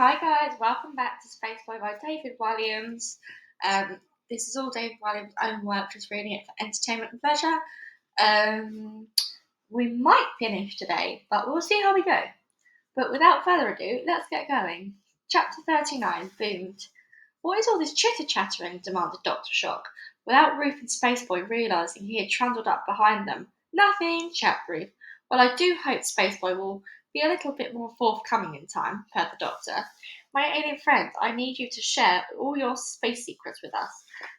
Hi guys, welcome back to Spaceboy by David Walliams. This is all David Walliams' own work, just reading it for entertainment and pleasure. We might finish today, but we'll see how we go. But without further ado, let's get going. Chapter 39, Boomed. What is all this chitter-chattering? Demanded Dr. Shock, without Ruth and Spaceboy realising he had trundled up behind them. Nothing, chapped Ruth. Well, I do hope Spaceboy will be a little bit more forthcoming in time, purred the doctor. My alien friend, I need you to share all your space secrets with us.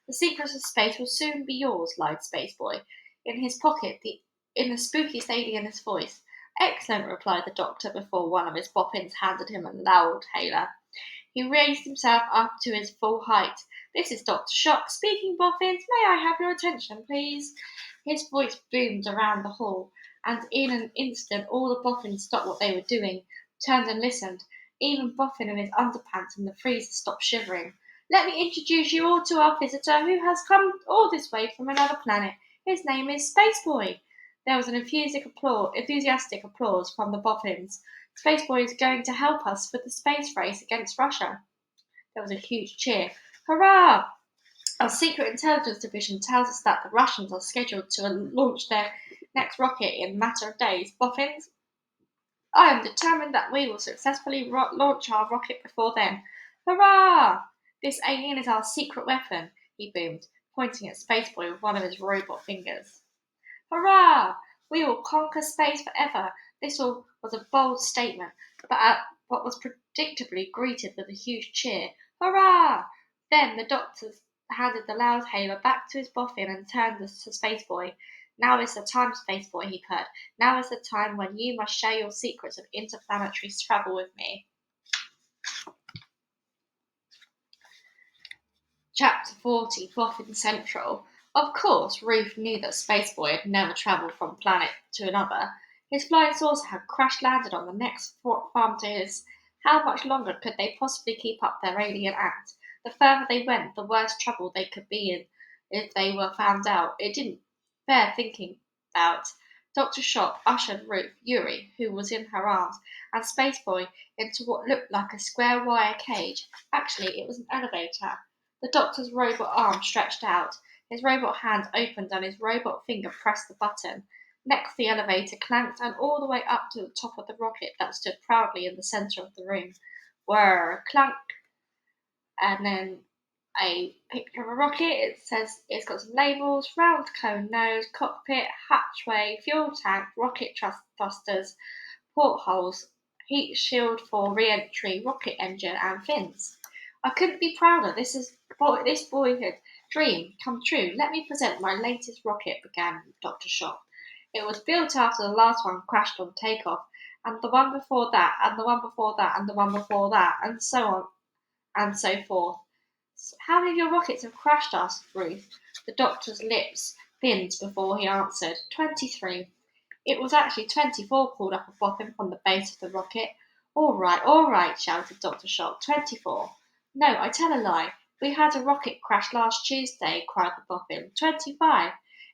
The secrets of space will soon be yours, lied Spaceboy. In his pocket, in the spookiest alienist voice. Excellent, replied the doctor before one of his boffins handed him a loud hailer. He raised himself up to his full height. This is Dr. Shock speaking, boffins. May I have your attention, please? His voice boomed around the hall, and in an instant all the boffins stopped what they were doing, turned and listened. Even Boffin in his underpants in the freezer stopped shivering. Let me introduce you all to our visitor who has come all this way from another planet. His name is Spaceboy. There was an enthusiastic applause from the boffins. Spaceboy is going to help us with the space race against Russia. There was a huge cheer. Hurrah! Our Secret Intelligence Division tells us that the Russians are scheduled to launch their next rocket in a matter of days. Boffins, I am determined that we will successfully launch our rocket before then. Hurrah! This alien is our secret weapon, he boomed, pointing at Spaceboy with one of his robot fingers. Hurrah! We will conquer space forever. This was a bold statement, but was predictably greeted with a huge cheer. Hurrah! Then the doctor handed the loud hailer back to his boffin and turned to Spaceboy. Now is the time, Spaceboy, he purred. Now is the time when you must share your secrets of interplanetary travel with me. Chapter 40, Boffin Central. Of course, Ruth knew that Spaceboy had never travelled from planet to another. His flying saucer had crash-landed on the next farm to his. How much longer could they possibly keep up their alien act? The further they went, the worse trouble they could be in if they were found out. It didn't bear thinking about. Dr. Shock ushered Ruth, Yuri, who was in her arms, and Spaceboy into what looked like a square wire cage. Actually, it was an elevator. The doctor's robot arm stretched out. His robot hand opened and his robot finger pressed the button. Next, the elevator clanked and all the way up to the top of the rocket that stood proudly in the centre of the room. Whirr, clunk, and then a picture of a rocket. It says it's got some labels: round cone nose, cockpit, hatchway, fuel tank, rocket thrusters, portholes, heat shield for re-entry, rocket engine, and fins. I couldn't be prouder. This boyhood dream come true. Let me present my latest rocket, began Dr. Shock. It was built after the last one crashed on takeoff, and the one before that, and the one before that, and the one before that, and so on and so forth. How many of your rockets have crashed? Asked Ruth. The doctor's lips thinned before he answered. 23. It was actually 24, called up a boffin from the base of the rocket. All right, shouted Dr. Shock. 24. No, I tell a lie. We had a rocket crash last Tuesday, cried the boffin. 25.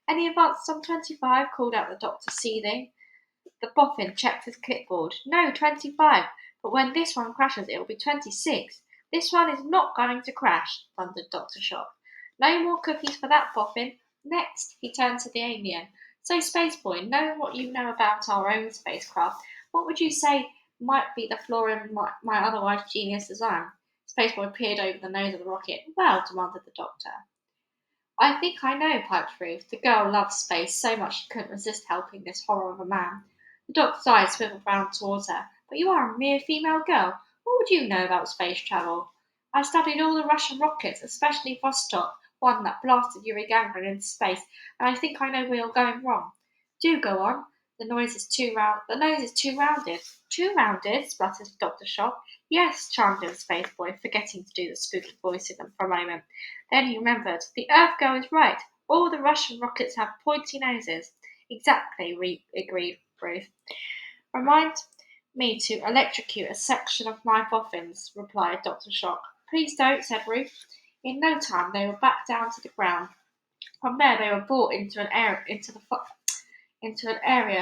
Any advances on 25? Called out the doctor, seething. The boffin checked his clipboard. No, 25. But when this one crashes, it will be 26. This one is not going to crash, thundered Dr. Shock. No more cookies for that, boffin. Next, he turned to the alien. So, Spaceboy, knowing what you know about our own spacecraft, what would you say might be the flaw in my otherwise genius design? Spaceboy peered over the nose of the rocket. Well, demanded the doctor. I think I know, piped Ruth. The girl loved space so much she couldn't resist helping this horror of a man. The doctor's eyes swiveled round towards her. But you are a mere female girl. What would you know about space travel? I studied all the Russian rockets, especially Vostok, one that blasted Yuri Gagarin into space, and I think I know where you're going wrong. Do go on. The nose is too rounded. Too rounded? spluttered Dr. Shock. Yes, chimed in Spaceboy, forgetting to do the spooky voice in them for a moment. Then he remembered. The Earth girl is right. All the Russian rockets have pointy noses. Exactly, agreed Ruth. Remind me to electrocute a section of my boffins, replied Dr. Shock. Please don't, said Ruth. In no time they were back down to the ground. From there they were brought into an area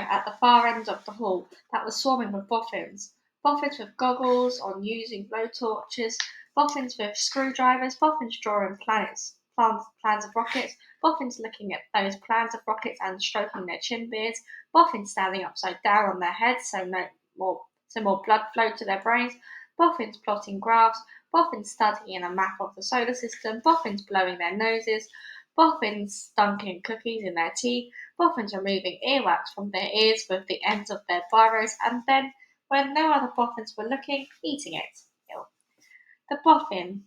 at the far end of the hall that was swarming with boffins. Boffins with goggles on using blowtorches, boffins with screwdrivers, boffins drawing plans of rockets, boffins looking at those plans of rockets and stroking their chin beards, boffins standing upside down on their heads so more blood flowed to their brains, boffins plotting graphs, boffins studying a map of the solar system, boffins blowing their noses, boffins dunking cookies in their tea, boffins removing earwax from their ears with the ends of their burrows, and then, when no other boffins were looking, eating it. The boffin.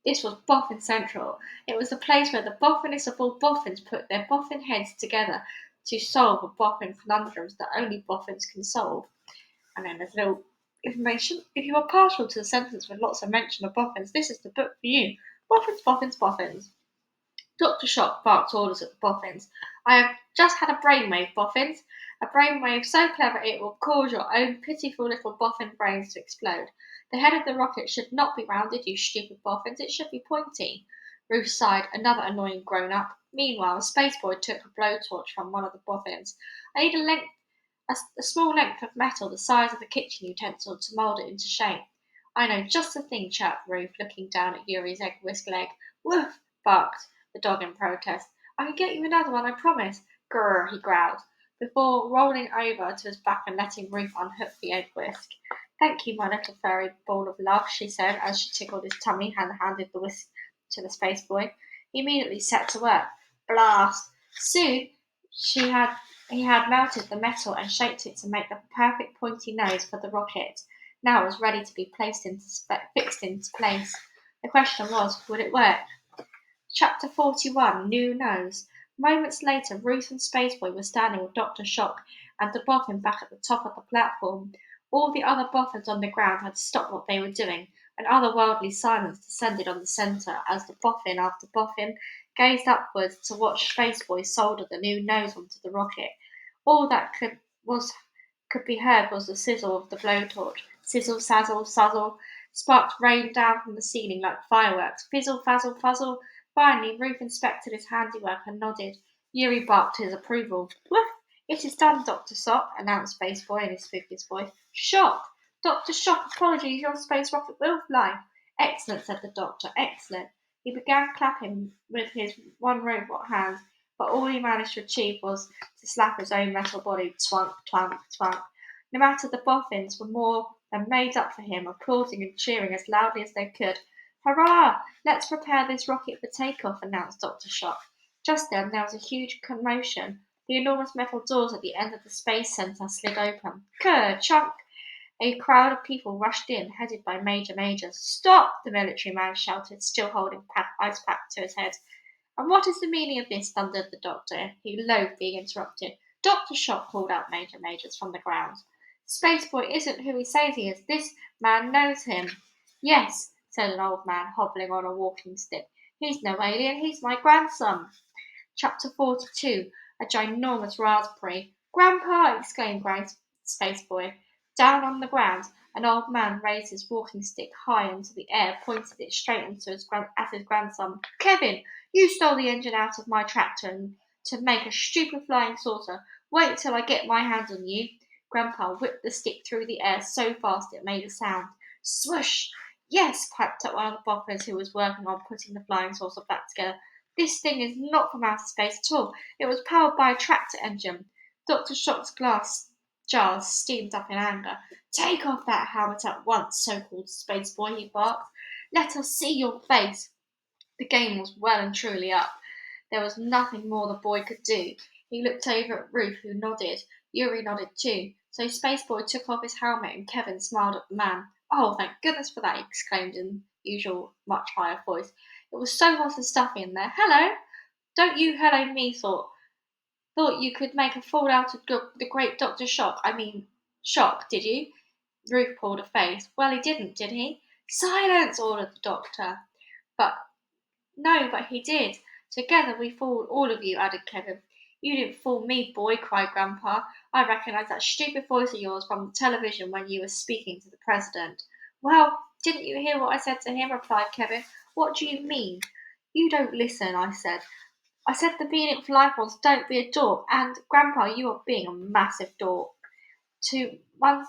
This was Boffin Central. It was the place where the boffinest of all boffins put their boffin heads together to solve the boffin conundrums that only boffins can solve. And then there's a little information. If you are partial to the sentence with lots of mention of boffins, this is the book for you. Boffins, boffins, boffins. Dr. Shock barked orders at the boffins. I have just had a brainwave, boffins. A brainwave so clever it will cause your own pitiful little boffin brains to explode. The head of the rocket should not be rounded, you stupid boffins. It should be pointy. Ruth sighed, another annoying grown-up. Meanwhile, Spaceboy took a blowtorch from one of the boffins. I need a small length of metal the size of a kitchen utensil to mould it into shape. I know just the thing, chirped Ruth, looking down at Yuri's egg whisk leg. Woof! Barked the dog in protest. I can get you another one, I promise. Grrr, he growled, before rolling over to his back and letting Ruth unhook the egg whisk. Thank you, my little fairy ball of love, she said as she tickled his tummy and handed the whisk to the Spaceboy. He immediately set to work. Blast! Soon he had melted the metal and shaped it to make the perfect pointy nose for the rocket. Now it was ready to be fixed into place. The question was, would it work? Chapter 41, New Nose. Moments later, Ruth and Spaceboy were standing with Dr. Shock and the boffin back at the top of the platform. All the other boffins on the ground had stopped what they were doing. An otherworldly silence descended on the centre as the boffin after boffin gazed upwards to watch Spaceboy solder the new nose onto the rocket. All that could be heard was the sizzle of the blowtorch. Sizzle, sazzle, suzzle. Sparks rained down from the ceiling like fireworks. Fizzle, fazzle, fuzzle. Finally, Ruth inspected his handiwork and nodded. Yuri barked his approval. Woof! It is done, Dr. Sock, announced Spaceboy in his spookiest voice. Shock! Dr. Shock, apologies, your space rocket will fly. Excellent, said the doctor, excellent. He began clapping with his one robot hand, but all he managed to achieve was to slap his own metal body, twunk, twunk, twunk. No matter the boffins were more than made up for him, applauding and cheering as loudly as they could. Hurrah! Let's prepare this rocket for takeoff, announced Dr. Shock. Just then there was a huge commotion. The enormous metal doors at the end of the space centre slid open. Ker-chunk! A crowd of people rushed in, headed by Major Majors. Stop! The military man shouted, still holding ice pack to his head. And what is the meaning of this? Thundered the doctor. He loathed being interrupted. Dr. Shock called out Major Majors from the ground. Spaceboy isn't who he says he is. This man knows him. Yes, said an old man hobbling on a walking stick. He's no alien, he's my grandson. Chapter 42, A Ginormous Raspberry. Grandpa! Exclaimed Spaceboy. Down on the ground, an old man raised his walking stick high into the air, pointed it straight into his grandson. Kevin, you stole the engine out of my tractor to make a stupid flying saucer. Wait till I get my hands on you. Grandpa whipped the stick through the air so fast it made a sound. Swoosh! Yes, piped up one of the boffins who was working on putting the flying saucer back together. This thing is not from outer space at all. It was powered by a tractor engine. Dr. Shock's glass jars steamed up in anger. Take off that helmet at once, so-called Spaceboy, he barked. Let us see your face. The game was well and truly up. There was nothing more the boy could do. He looked over at Ruth, who nodded. Yuri nodded too. So Spaceboy took off his helmet and Kevin smiled at the man. Oh, thank goodness for that, he exclaimed in usual much higher voice. It was so hot and stuffy in there. Hello! Don't you hello me, thought you could make a fool out of the great Dr. Shock, did you? Ruth pulled a face. Well, he didn't, did he? Silence, ordered the doctor. But he did. Together we fooled all of you, added Kevin. You didn't fool me, boy, cried Grandpa. I recognise that stupid voice of yours from the television when you were speaking to the president. Well, didn't you hear what I said to him? Replied Kevin. What do you mean? You don't listen, I said. I said the meaning for life was don't be a dork, and Grandpa, you are being a massive dork. To one's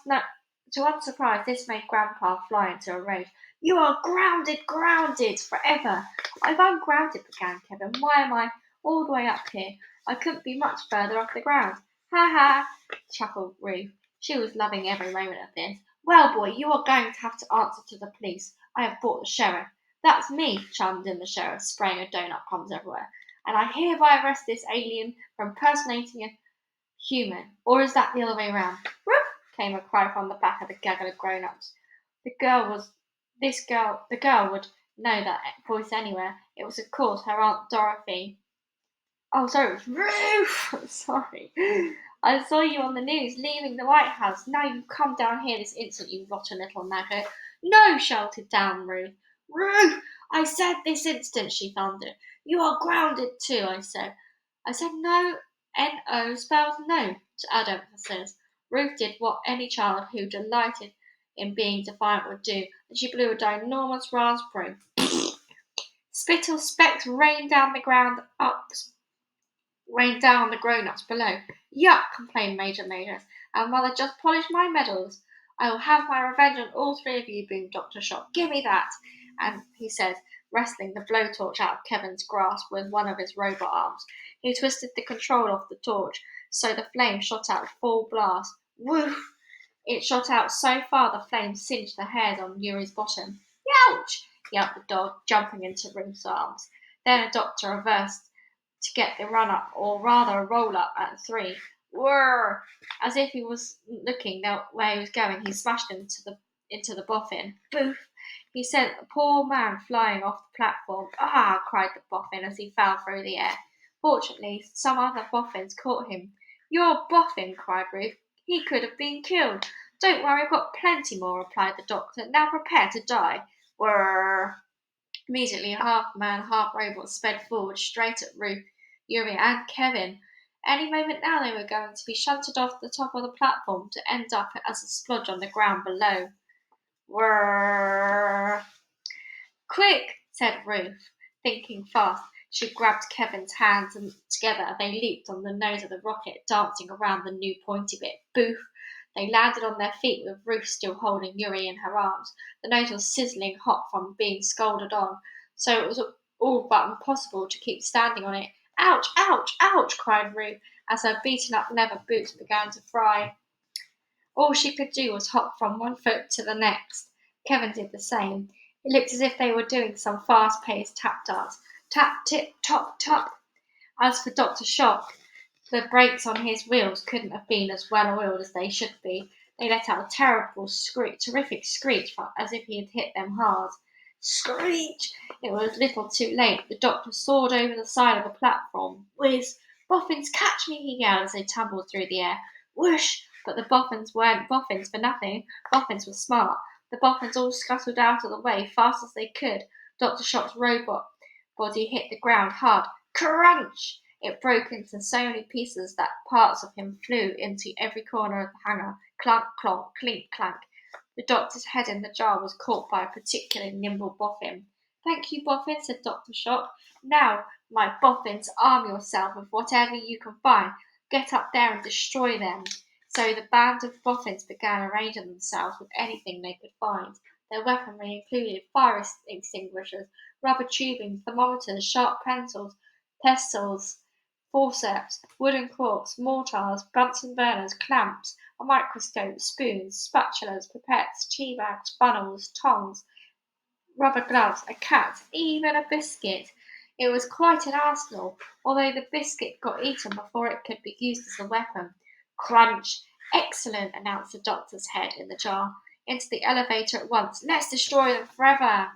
To one's surprise, this made Grandpa fly into a rage. You are grounded, grounded, forever. If I'm grounded, began Kevin. Why am I all the way up here? I couldn't be much further off the ground. Ha ha, chuckled Ruth. She was loving every moment of this. Well, boy, you are going to have to answer to the police. I have brought the sheriff. That's me, chimed in the sheriff, spraying a donut crumbs everywhere. And I hereby arrest this alien for impersonating a human. Or is that the other way round? Ruff! Came a cry from the back of the gaggle of grown-ups. The girl would know that voice anywhere. It was, of course, her Aunt Dorothy. Oh, sorry, it was Ruth! Sorry. I saw you on the news leaving the White House. Now you come down here this instant, you rotten little maggot. No, shouted down Ruth. Ruth! I said this instant, she thundered. You are grounded too, I said. I said no, N-O spells no, to add emphasis. Ruth did what any child who delighted in being defiant would do, and she blew a ginormous raspberry. Spittle specks rained down on the grown-ups below. Yuck, complained Major Majors, and Mother just polished my medals. I will have my revenge on all three of you, boomed Dr. Shock. Give me that, and he said, wresting the blowtorch out of Kevin's grasp with one of his robot arms. He twisted the control off the torch, so the flame shot out full blast. Woof! It shot out so far the flame singed the hairs on Yuri's bottom. Ouch! Yelped the dog, jumping into Ruth's arms. Then the doctor reversed to get the run-up, or rather a roll-up, at 3. Whirr! As if he was looking where he was going, he smashed into the boffin. Boof! He sent the poor man flying off the platform. Ah! Cried the boffin as he fell through the air. Fortunately, some other boffins caught him. Your boffin, cried Ruth. He could have been killed. Don't worry, I've got plenty more, replied the doctor. Now prepare to die. Whirr! Immediately, a half-man, half-robot sped forward straight at Ruth, Yuri, and Kevin. Any moment now they were going to be shunted off the top of the platform to end up as a splodge on the ground below. Whirr! Quick, said Ruth, thinking fast. She grabbed Kevin's hands and together they leaped on the nose of the rocket, dancing around the new pointy bit. Boof! They landed on their feet with Ruth still holding Yuri in her arms. The nose was sizzling hot from being scalded on, so it was all but impossible to keep standing on it. Ouch! Ouch! Ouch! Cried Ruth as her beaten-up leather boots began to fry. All she could do was hop from one foot to the next. Kevin did the same. It looked as if they were doing some fast-paced tap dance. Tap, tip, top, top. As for Dr. Shock, the brakes on his wheels couldn't have been as well oiled as they should be. They let out a terrific screech, as if he had hit them hard. Screech! It was little too late. The doctor soared over the side of the platform. Whiz! Boffins, catch me! He yelled as they tumbled through the air. Whoosh! But the Boffins weren't Boffins for nothing. Boffins were smart. The Boffins all scuttled out of the way fast as they could. Dr. Shock's robot body hit the ground hard. Crunch! It broke into so many pieces that parts of him flew into every corner of the hangar. Clunk, clonk, clink, clank. The doctor's head in the jar was caught by a particularly nimble boffin. Thank you, Boffin, said Dr. Shock. Now, my boffins, arm yourself with whatever you can find. Get up there and destroy them. So the band of boffins began arranging themselves with anything they could find. Their weaponry included fire extinguishers, rubber tubing, thermometers, sharp pencils, pestles, forceps, wooden corks, mortars, Bunsen burners, clamps, a microscope, spoons, spatulas, pipettes, tea bags, funnels, tongs, rubber gloves, a cat, even a biscuit. It was quite an arsenal, although the biscuit got eaten before it could be used as a weapon. Crunch! Excellent, announced the doctor's head in the jar. Into the elevator at once. Let's destroy them forever.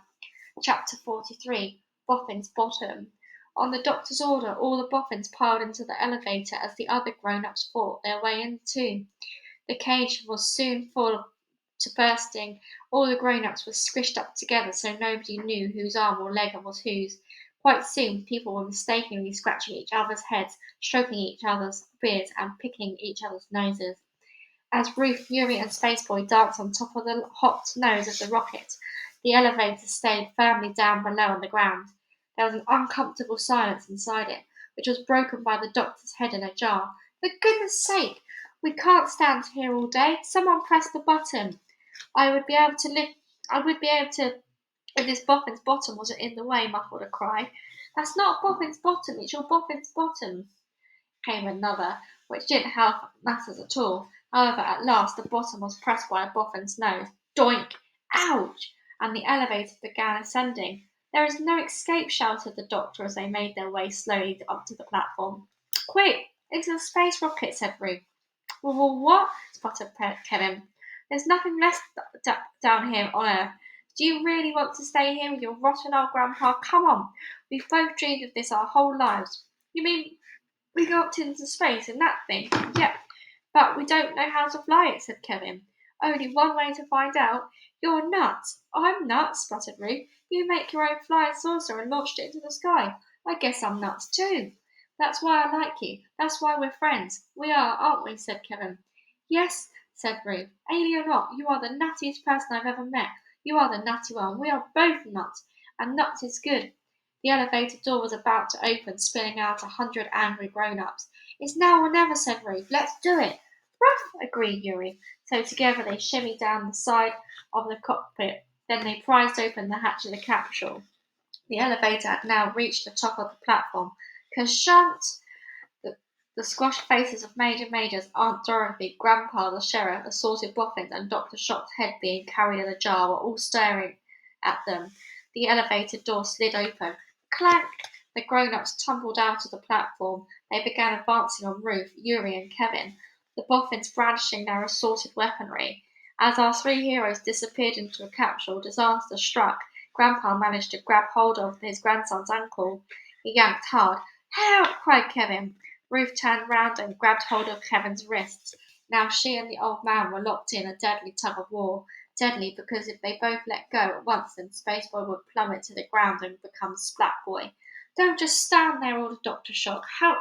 Chapter 43. Boffin's Bottom. On the doctor's order, all the boffins piled into the elevator as the other grown-ups fought their way in too. The cage was soon full to bursting. All the grown-ups were squished up together so nobody knew whose arm or leg was whose. Quite soon, people were mistakenly scratching each other's heads, stroking each other's beards, and picking each other's noses. As Ruth, Yuri, and Spaceboy danced on top of the hot nose of the rocket, the elevator stayed firmly down below on the ground. There was an uncomfortable silence inside it, which was broken by the doctor's head in a jar. For goodness sake, We can't stand here all day. Someone press the button. I would be able to lift. I would be able to if this Boffin's bottom wasn't in the way, muffled a cry. That's not Boffin's bottom, it's your Boffin's bottom, came another, which didn't help matters at all. However, at last the bottom was pressed by a Boffin's nose. Doink! Ouch! And the elevator began ascending. There is no escape, shouted the doctor as they made their way slowly up to the platform. Quick! Into the space rocket, said Ruth. Well, what? Sputtered Kevin. There's nothing left down here on Earth. Do you really want to stay here with your rotten old grandpa? Come on. We've both dreamed of this our whole lives. You mean we go up into space in that thing? Yep. But we don't know how to fly it, said Kevin. Only one way to find out. You're nuts. I'm nuts, sputtered Ruth. You make your own flying saucer and launched it into the sky. I guess I'm nuts too. That's why I like you. That's why we're friends. We are, aren't we? Said Kevin. Yes, said Ruth. Alien or not, you are the nuttiest person I've ever met. You are the nutty one. We are both nuts. And nuts is good. The elevator door was about to open, spilling out 100 angry grown-ups. It's now or never, said Ruth. Let's do it. Ruff, agreed Yuri. So together they shimmied down the side of the cockpit. Then they prized open the hatch of the capsule. The elevator had now reached the top of the platform. Ka-shunt! The squashed faces of Majors, Aunt Dorothy, Grandpa, the Sheriff, assorted Boffins, and Dr. Shock's head being carried in a jar were all staring at them. The elevator door slid open. Clank! The grown-ups tumbled out of the platform. They began advancing on Ruth, Yuri, and Kevin, the Boffins brandishing their assorted weaponry. As our three heroes disappeared into a capsule, disaster struck. Grandpa managed to grab hold of his grandson's ankle. He yanked hard. Help! Cried Kevin. Ruth turned round and grabbed hold of Kevin's wrists. Now she and the old man were locked in a deadly tug of war. Deadly because if they both let go at once, then Spaceboy would plummet to the ground and become Splatboy. Don't just stand there, ordered Dr. Shock. Help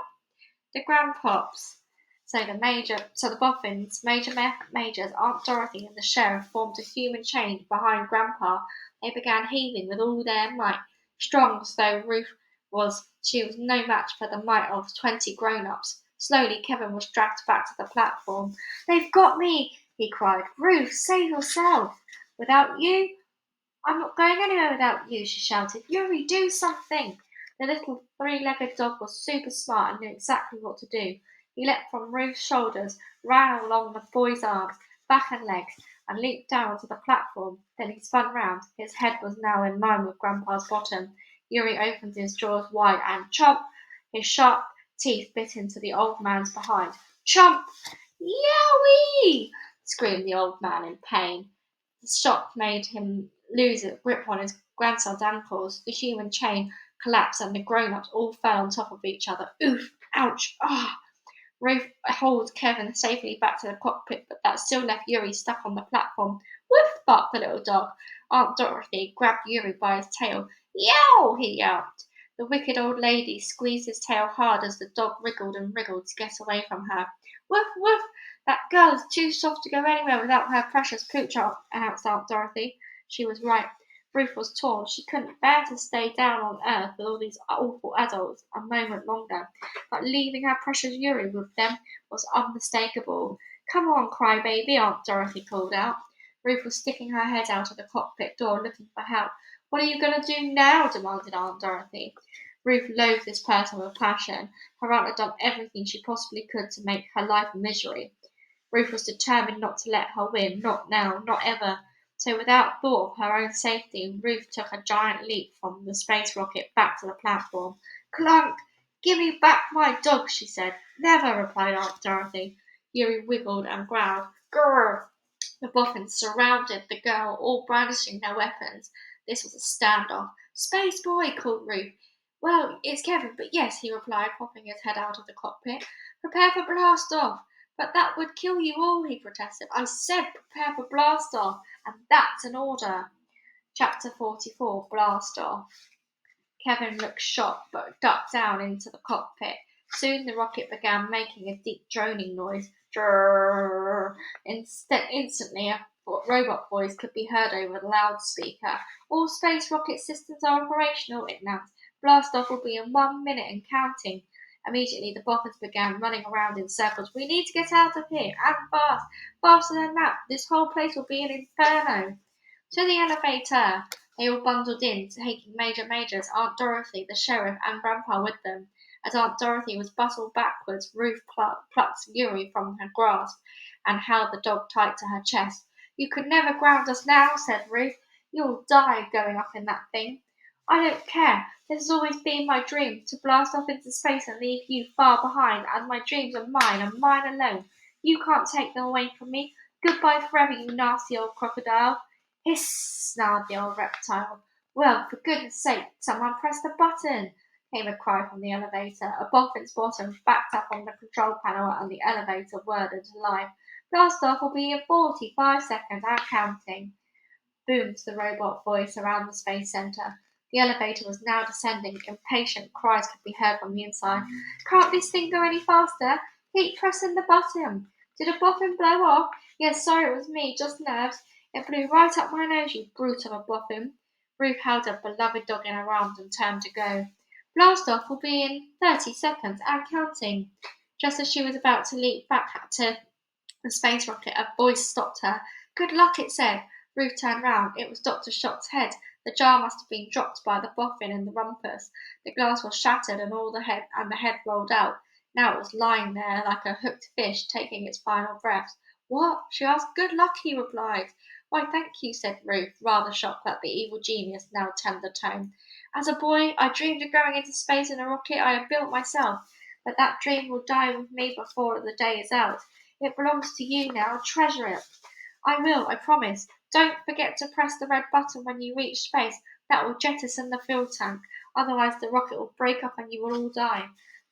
the grandpops. So the Boffins, Majors, Aunt Dorothy, and the Sheriff formed a human chain behind Grandpa. They began heaving with all their might. Strong as though Ruth was, she was no match for the might of 20 grown-ups. Slowly, Kevin was dragged back to the platform. They've got me, he cried. Ruth, save yourself. Without you? I'm not going anywhere without you, she shouted. Yuri, do something. The little three-legged dog was super smart and knew exactly what to do. He leapt from Ruth's shoulders, ran along the boy's arms, back and legs, and leaped down onto the platform. Then he spun round. His head was now in line with Grandpa's bottom. Yuri opened his jaws wide and chomp! His sharp teeth bit into the old man's behind. Chomp! Yowie! Screamed the old man in pain. The shock made him lose a grip on his grandson's ankles. The human chain collapsed and the grown-ups all fell on top of each other. Oof! Ouch! Ah! Ruth hauled Kevin safely back to the cockpit, but that still left Yuri stuck on the platform. Woof! Barked the little dog. Aunt Dorothy grabbed Yuri by his tail. Yow! He yelped. The wicked old lady squeezed his tail hard as the dog wriggled and wriggled to get away from her. Woof! Woof! That girl is too soft to go anywhere without her precious pooch, announced Aunt Dorothy. She was right. Ruth was torn. She couldn't bear to stay down on Earth with all these awful adults a moment longer, but leaving her precious Yuri with them was unmistakable. Come on, crybaby, Aunt Dorothy called out. Ruth was sticking her head out of the cockpit door looking for help. What are you going to do now? Demanded Aunt Dorothy. Ruth loathed this person with passion. Her aunt had done everything she possibly could to make her life a misery. Ruth was determined not to let her win, not now, not ever. So without thought of her own safety, Ruth took a giant leap from the space rocket back to the platform. Clunk! Give me back my dog, she said. Never, replied Aunt Dorothy. Yuri wiggled and growled. Grrr! The Boffins surrounded the girl, all brandishing their weapons. This was a standoff. Spaceboy, called Ruth. Well, it's Kevin, but yes, he replied, popping his head out of the cockpit. Prepare for blast off. But that would kill you all, he protested. I said prepare for blast off, and that's an order. Chapter 44, Blast Off. Kevin looked shocked, but ducked down into the cockpit. Soon the rocket began making a deep droning noise. Drrrr. Instantly, a robot voice could be heard over the loudspeaker. All space rocket systems are operational, it announced. Blast off will be in 1 minute and counting. Immediately, the Boffins began running around in circles. We need to get out of here, and fast, faster than that. This whole place will be an inferno. To the elevator. They all bundled in, taking Major's Aunt Dorothy, the sheriff, and Grandpa with them. As Aunt Dorothy was bustled backwards, Ruth plucked Yuri from her grasp and held the dog tight to her chest. You could never ground us now, said Ruth. You'll die going up in that thing. I don't care. This has always been my dream, to blast off into space and leave you far behind, and my dreams are mine and mine alone. You can't take them away from me. Goodbye forever, you nasty old crocodile. Hiss, snarled the old reptile. Well, for goodness sake, someone press the button, came a cry from the elevator. A Boffin's bottom backed up on the control panel and the elevator whirred into life. Blast off will be in 45 seconds and counting, boomed the robot voice around the space center. The elevator was now descending. Impatient cries could be heard from the inside. Can't this thing go any faster? Keep pressing the button. Did a boffin blow off? Yes, sorry, it was me, just nerves. It blew right up my nose, you brute of a boffin. Ruth held her beloved dog in her arms and turned to go. Blast off will be in 30 seconds and counting. Just as she was about to leap back to the space rocket, a voice stopped her. Good luck, it said. Ruth turned round. It was Dr. Shock's head. The jar must have been dropped by the boffin in the rumpus. The glass was shattered and the head rolled out. Now it was lying there like a hooked fish, taking its final breaths. What? She asked. Good luck, he replied. Why, thank you, said Ruth, rather shocked at the evil genius' now tender tone. As a boy, I dreamed of going into space in a rocket I had built myself, but that dream will die with me before the day is out. It belongs to you now. Treasure it. I will, I promise. Don't forget to press the red button when you reach space. That will jettison the fuel tank. Otherwise, the rocket will break up and you will all die.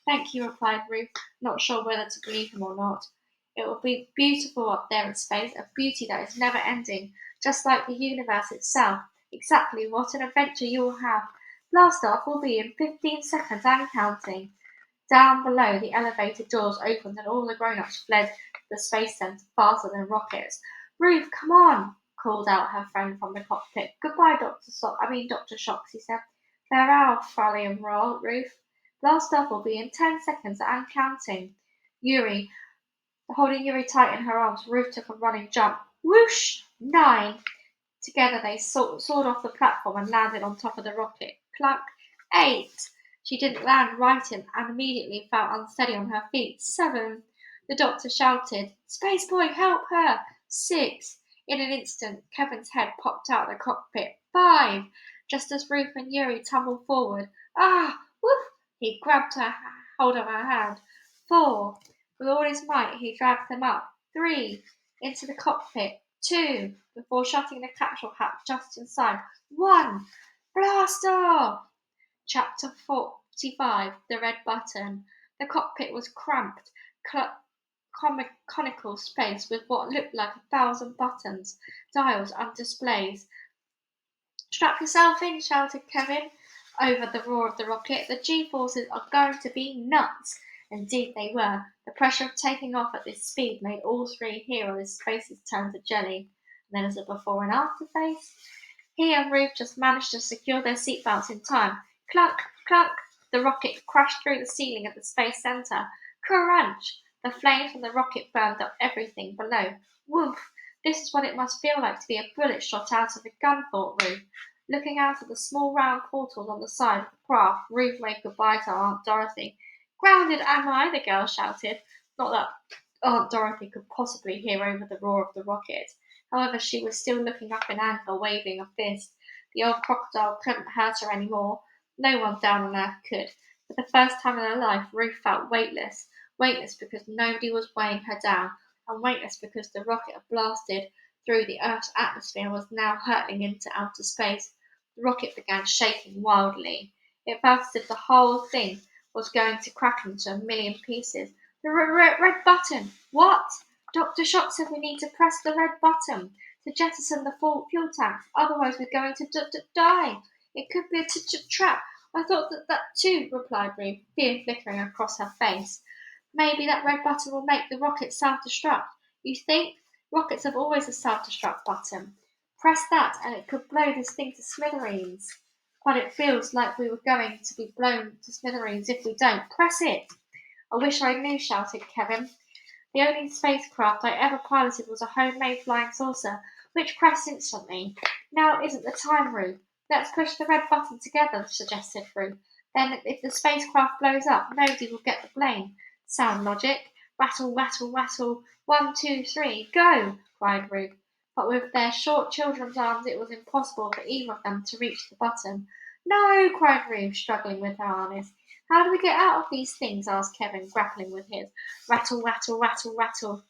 Thank you, replied Ruth, not sure whether to believe him or not. It will be beautiful up there in space, a beauty that is never ending, just like the universe itself. Exactly what an adventure you will have. Blast off will be in 15 seconds and counting. Down below, the elevator doors opened and all the grown-ups fled to the space center faster than rockets. Ruth, come on, called out her friend from the cockpit. Goodbye, Dr. Shocks, he said. Farewell, Frally and Ruth. Blast off will be in 10 seconds and counting. Holding Yuri tight in her arms, Ruth took a running jump. Whoosh! 9. Together they soared off the platform and landed on top of the rocket. Clunk! 8. She didn't land right in and immediately felt unsteady on her feet. 7. The doctor shouted, Spaceboy, help her! 6. In an instant, Kevin's head popped out of the cockpit. 5. Just as Ruth and Yuri tumbled forward. Ah! Woof! He grabbed hold of her hand. 4. With all his might, he dragged them up. 3. Into the cockpit. 2. Before shutting the capsule hatch just inside. 1. Blast off! Chapter 45. The Red Button. The cockpit was cramped, conical space with what looked like 1,000 buttons, dials, and displays. Strap yourself in, shouted Kevin over the roar of the rocket. The G-forces are going to be nuts. Indeed they were. The pressure of taking off at this speed made all three heroes' faces turn to jelly. And then as a before and after face, he and Ruth just managed to secure their seatbelts in time. Clunk, clunk, the rocket crashed through the ceiling at the space center. Crunch! The flames from the rocket burned up everything below. Woof! This is what it must feel like to be a bullet shot out of a gun, thought Ruth. Looking out of the small round portals on the side of the craft, Ruth waved goodbye to Aunt Dorothy. Grounded, am I? The girl shouted. Not that Aunt Dorothy could possibly hear over the roar of the rocket. However, she was still looking up in anger, waving a fist. The old crocodile couldn't hurt her any more. No one down on earth could. For the first time in her life, Ruth felt weightless. Weightless because nobody was weighing her down, and weightless because the rocket had blasted through the Earth's atmosphere and was now hurtling into outer space. The rocket began shaking wildly. It felt as if the whole thing was going to crack into a million pieces. The red button! What? Dr. Shock said we need to press the red button to jettison the fuel tanks, otherwise we're going to die. It could be a trap. I thought that too, replied Ruth, fear flickering across her face. Maybe that red button will make the rocket self-destruct. You think? Rockets have always a self-destruct button. Press that and it could blow this thing to smithereens. but it feels like we were going to be blown to smithereens if we don't. Press it! I wish I knew, shouted Kevin. The only spacecraft I ever piloted was a homemade flying saucer, which pressed instantly. Now isn't the time, Ruth. Let's push the red button together, suggested Ruth. Then, if the spacecraft blows up, nobody will get the blame. Sound logic? Rattle, rattle, rattle. 1, 2, 3, go! Cried Ruth. But with their short children's arms, it was impossible for either of them to reach the button. No! Cried Ruth, struggling with her harness. How do we get out of these things? Asked Kevin, grappling with his. Rattle, rattle, rattle, rattle.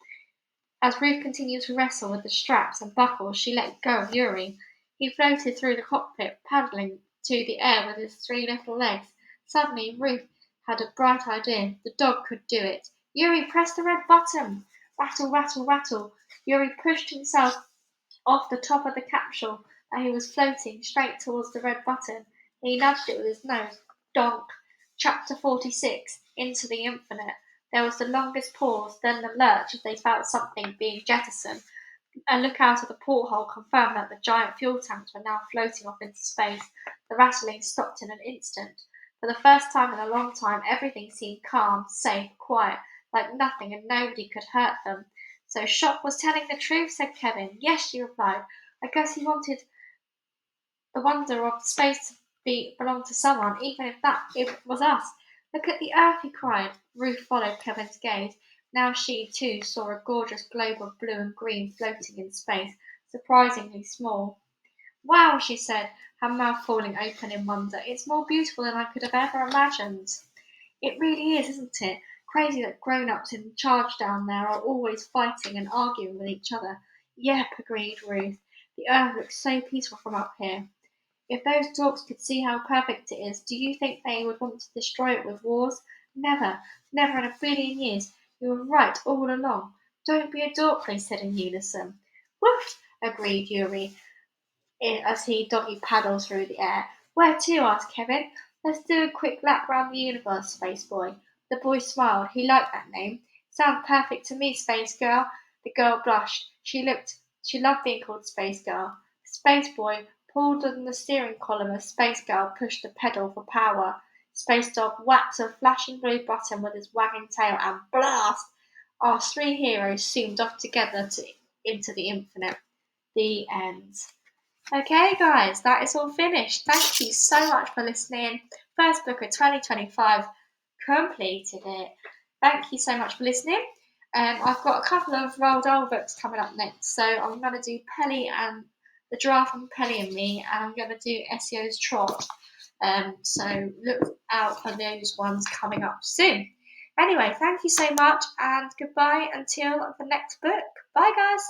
As Ruth continued to wrestle with the straps and buckles, she let go of Yuri. He floated through the cockpit, paddling to the air with his 3 little legs. Suddenly, Ruth had a bright idea. The dog could do it. Yuri, press the red button! Rattle, rattle, rattle. Yuri pushed himself off the top of the capsule that he was floating straight towards the red button. He nudged it with his nose. Donk. Chapter 46. Into the Infinite. There was the longest pause, then the lurch as they felt something being jettisoned. A look out of the porthole confirmed that the giant fuel tanks were now floating off into space. The rattling stopped in an instant. For the first time in a long time, everything seemed calm, safe, quiet, like nothing and nobody could hurt them. So Shock was telling the truth, said Kevin. Yes, she replied. I guess he wanted the wonder of space to belong to someone, even if it was us. Look at the Earth, he cried. Ruth followed Kevin's gaze. Now she, too, saw a gorgeous globe of blue and green floating in space, surprisingly small. Wow, she said, her mouth falling open in wonder. It's more beautiful than I could have ever imagined. It really is, isn't it? Crazy that grown-ups in charge down there are always fighting and arguing with each other. Yep, agreed Ruth. The Earth looks so peaceful from up here. If those dorks could see how perfect it is, do you think they would want to destroy it with wars? Never, never in a billion years. You were right all along. Don't be a dork, they said in unison. Woof, agreed Yuri, as he doggy paddled through the air. Where to? Asked Kevin. Let's do a quick lap round the universe, Spaceboy. The boy smiled. He liked that name. Sounds perfect to me, Space Girl. The girl blushed. She loved being called Space Girl. Spaceboy pulled on the steering column as Space Girl pushed the pedal for power. Space Dog whacked a flashing blue button with his wagging tail and blast! Our 3 heroes zoomed off together into the infinite. The end. Okay, guys, that is all finished. Thank you so much for listening. First book of 2025, completed it. Thank you so much for listening. I've got a couple of Roald Dahl books coming up next, so I'm going to do Pelly and the Giraffe and Pelly and Me, and I'm going to do SEO's Trot. So look out for those ones coming up soon. Anyway, thank you so much, and goodbye until the next book. Bye, guys.